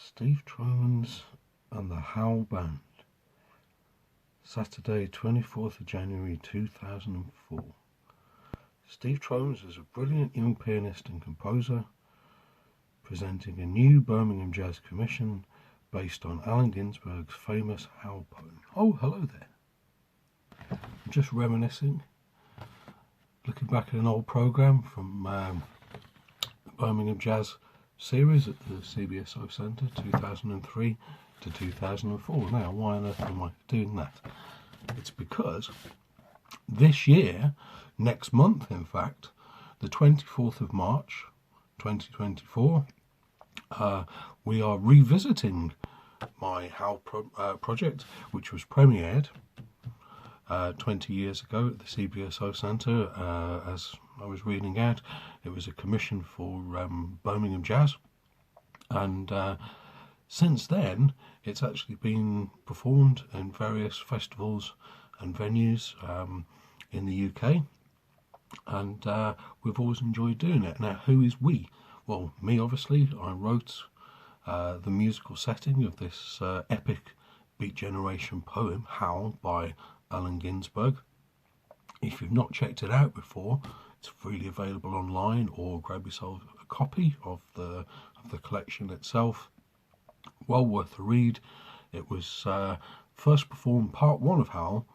Steve Tromans and the Howl Band, Saturday 24th of January 2004. Steve Tromans is a brilliant young pianist and composer presenting a new Birmingham jazz commission based on Allen Ginsberg's famous Howl poem. Oh, hello there. I'm just reminiscing, looking back at an old programme from the Birmingham Jazz series at the CBSO Centre 2003 to 2004. Now, why on earth am I doing that? It's because this year, next month in fact, the 24th of March 2024, we are revisiting my Howl project, which was premiered 20 years ago at the CBSO Centre. As I was reading out, it was a commission for Birmingham Jazz, and since then it's actually been performed in various festivals and venues in the UK, and we've always enjoyed doing it. Now, who is we? Well, me, obviously. I wrote the musical setting of this epic Beat Generation poem, Howl, by Allen Ginsberg. If you've not checked it out before, it's freely available online, or grab yourself a copy of the collection itself. Well worth a read. It was first performed, part one of Howl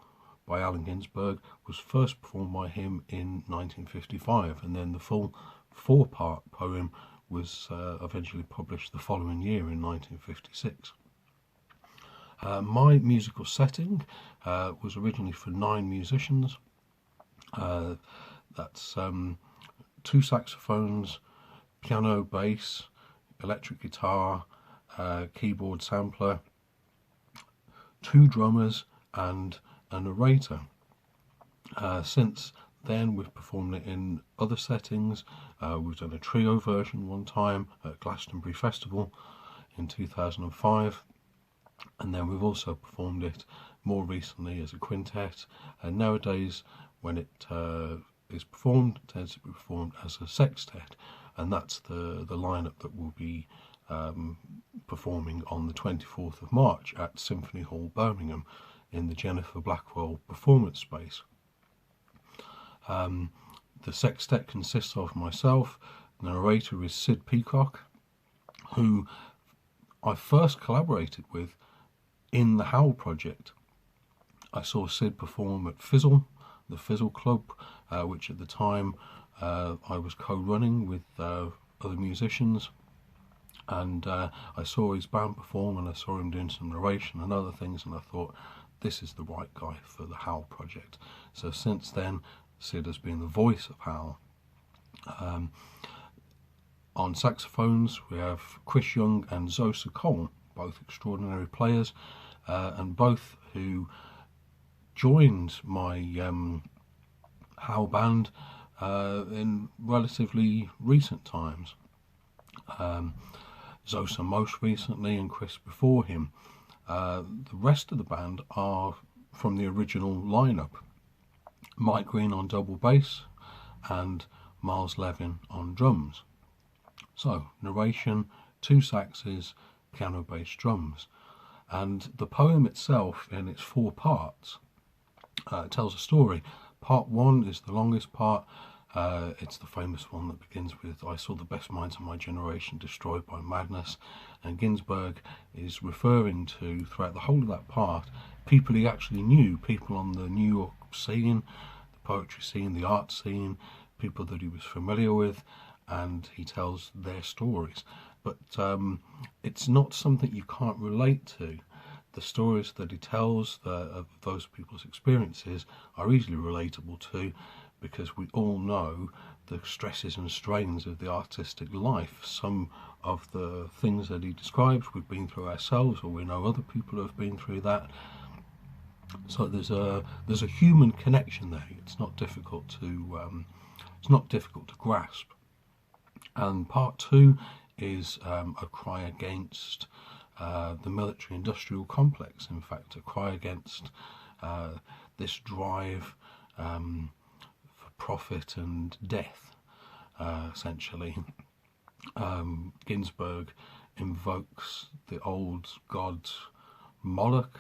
by Allen Ginsberg was first performed by him in 1955, and then the full four-part poem was eventually published the following year in 1956. My musical setting was originally for 9 musicians. That's 2 saxophones, piano, bass, electric guitar, keyboard sampler, 2 drummers and a narrator. Since then we've performed it in other settings. We've done a trio version one time at Glastonbury Festival in 2005, and then we've also performed it more recently as a quintet, and nowadays when it is performed, it tends to be performed as a sextet, and that's the lineup that will be performing on the 24th of March at Symphony Hall, Birmingham, in the Jennifer Blackwell Performance Space. The sextet consists of myself. The narrator is Sid Peacock, who I first collaborated with in the Howl project. I saw Sid perform at Fizzle, the Fizzle Club, which at the time I was co-running with other musicians, and I saw his band perform, and I saw him doing some narration and other things, and I thought, this is the right guy for the Howl project. So since then, Sid has been the voice of Howl. On saxophones we have Chris Young and Zosa Cole, both extraordinary players, and both who joined my Howl band in relatively recent times. Zosa most recently, and Chris before him. The rest of the band are from the original lineup: Mike Green on double bass and Miles Levin on drums. So, narration, 2 saxes, piano, bass, drums. And the poem itself, in its 4 parts, tells a story. Part 1 is the longest part. It's the famous one that begins with, "I saw the best minds of my generation destroyed by madness," and Ginsberg is referring to, throughout the whole of that part, people he actually knew, people on the New York scene, the poetry scene, the art scene, people that he was familiar with, and he tells their stories. But it's not something you can't relate to. The stories that he tells of those people's experiences are easily relatable to, because we all know the stresses and strains of the artistic life. Some of the things that he describes we've been through ourselves, or we know other people who have been through that. So there's a human connection there. It's not difficult to grasp. And part 2 is a cry against the military-industrial complex. In fact, a cry against this drive for profit and death, essentially. Ginsberg invokes the old god Moloch,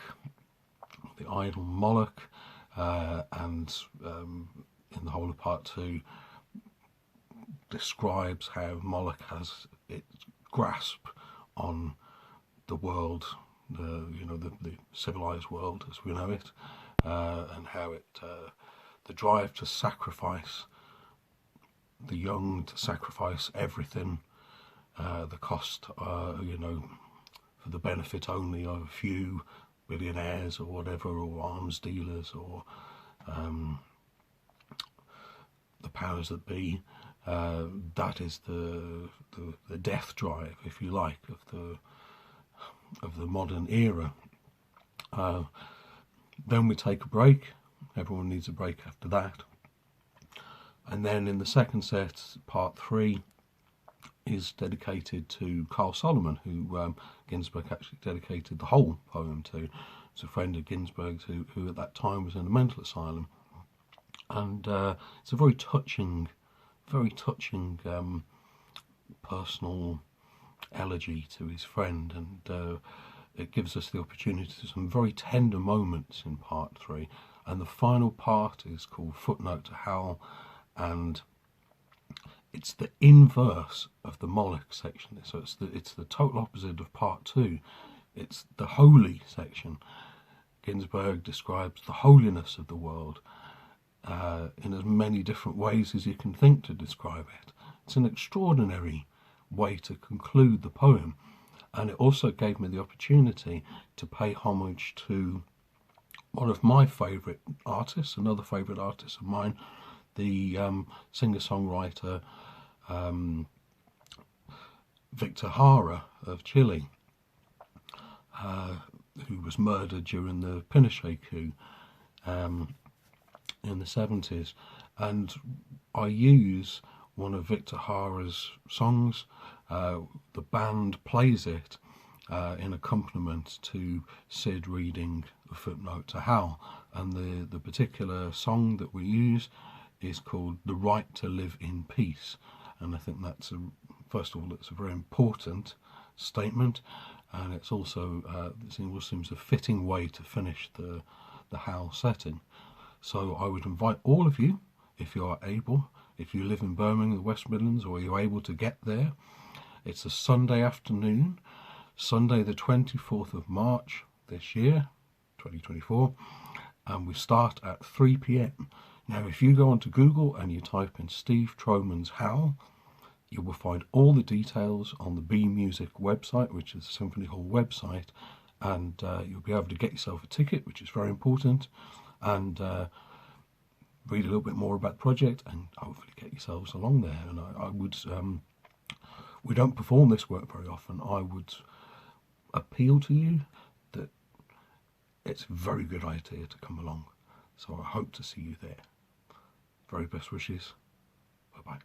the idol Moloch, and in the whole of part 2 describes how Moloch has its grasp on the world, the civilized world as we know it, and how it the drive to sacrifice the young, to sacrifice everything, the cost, for the benefit only of a few billionaires or whatever, or arms dealers, or the powers that be. That is the death drive, if you like, of the modern era. Then we take a break. Everyone needs a break after that. And then in the second set, part 3 is dedicated to Carl Solomon, who Ginsberg actually dedicated the whole poem to. It's a friend of Ginsberg's who at that time was in a mental asylum. And it's a very touching personal elegy to his friend, and it gives us the opportunity to some very tender moments in part 3. And the final part is called Footnote to Howl, and it's the inverse of the Moloch section. So it's the total opposite of part 2. It's the holy section. Ginsberg describes the holiness of the world in as many different ways as you can think to describe it. It's an extraordinary way to conclude the poem, and it also gave me the opportunity to pay homage to one of my favourite artists, another favourite artist of mine, the singer-songwriter Victor Jara of Chile, who was murdered during the Pinochet coup in the 70s. And I use one of Victor Jara's songs. The band plays it in accompaniment to Sid reading A Footnote to Howl, and the particular song that we use is called The Right to Live in Peace. And I think that's first of all, it's a very important statement, and it's also it seems a fitting way to finish the Howl setting. So I would invite all of you, if you are able, if you live in Birmingham, the West Midlands, or you're able to get there. It's a Sunday afternoon, Sunday the 24th of March this year, 2024, and we start at 3 p.m. Now, if you go onto Google and you type in Steve Tromans Howl, you will find all the details on the B Music website, which is the Symphony Hall website, and you'll be able to get yourself a ticket, which is very important, and read a little bit more about the project and hopefully get yourselves along there. And I would, we don't perform this work very often. I would appeal to you that it's a very good idea to come along. So I hope to see you there. Very best wishes. Bye-bye.